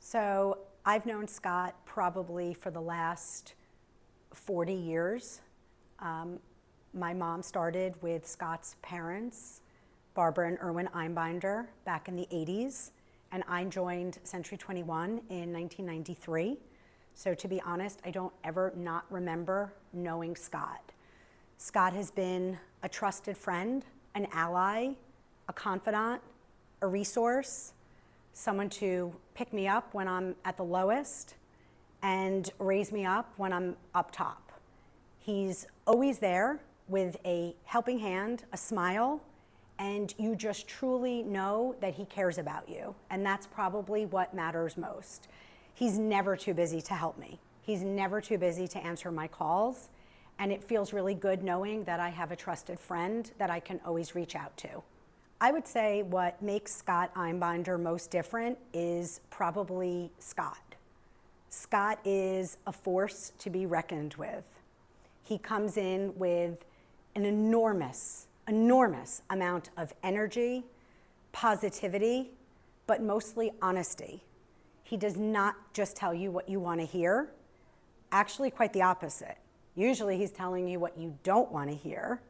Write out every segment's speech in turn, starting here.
So I've known Scott probably for the last 40 years. My mom started with Scott's parents, Barbara and Erwin Einbinder, back in the 80s, and I joined Century 21 in 1993. So to be honest, I don't ever not remember knowing Scott. Scott has been a trusted friend, an ally, a confidant, a resource, someone to pick me up when I'm at the lowest and raise me up when I'm up top. He's always there with a helping hand, a smile, and you just truly know that he cares about you. And that's probably what matters most. He's never too busy to help me. He's never too busy to answer my calls. And it feels really good knowing that I have a trusted friend that I can always reach out to. I would say what makes Scott Einbinder most different is probably Scott. Scott is a force to be reckoned with. He comes in with an enormous amount of energy, positivity, but mostly honesty. He does not just tell you what you want to hear, actually quite the opposite. Usually he's telling you what you don't want to hear,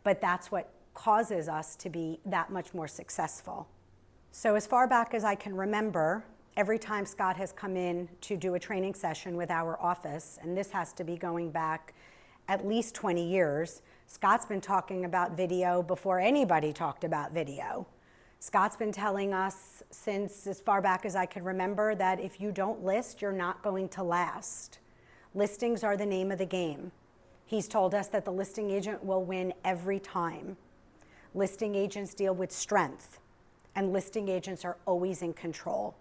but that's what causes us to be that much more successful. So as far back as I can remember, every time Scott has come in to do a training session with our office, and this has to be going back at least 20 years, Scott's been talking about video before anybody talked about video. Scott's been telling us since as far back as I can remember that if you don't list, you're not going to last. Listings are the name of the game. He's told us that the listing agent will win every time. Listing agents deal with strength, and listing agents are always in control.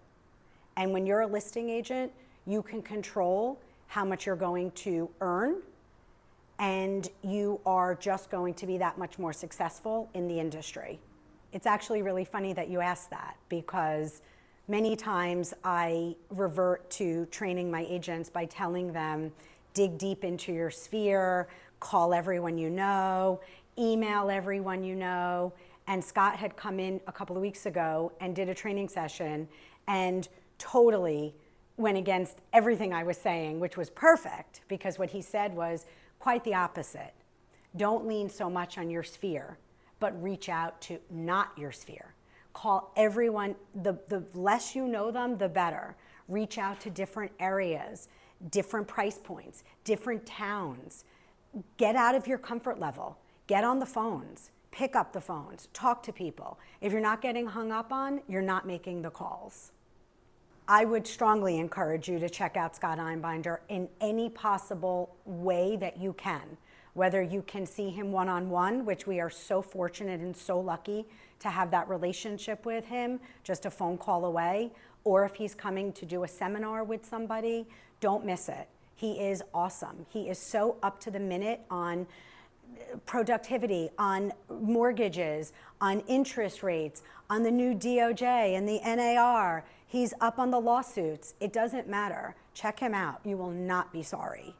And when you're a listing agent, you can control how much you're going to earn, and you are just going to be that much more successful in the industry. It's actually really funny that you asked that, because many times I revert to training my agents by telling them, dig deep into your sphere, call everyone you know, email everyone you know. And Scott had come in a couple of weeks ago and did a training session and totally went against everything I was saying, which was perfect, because what he said was quite the opposite. Don't lean so much on your sphere, but reach out to not your sphere. Call everyone, the less you know them, the better. Reach out to different areas, different price points, different towns. Get out of your comfort level. Get on the phones, pick up the phones, talk to people. If you're not getting hung up on, you're not making the calls. I would strongly encourage you to check out Scott Einbinder in any possible way that you can. Whether you can see him one-on-one, which we are so fortunate and so lucky to have that relationship with him, just a phone call away, or if he's coming to do a seminar with somebody, don't miss it. He is awesome. He is so up to the minute on productivity, on mortgages, on interest rates, on the new DOJ and the NAR. He's up on the lawsuits. It doesn't matter. Check him out. You will not be sorry.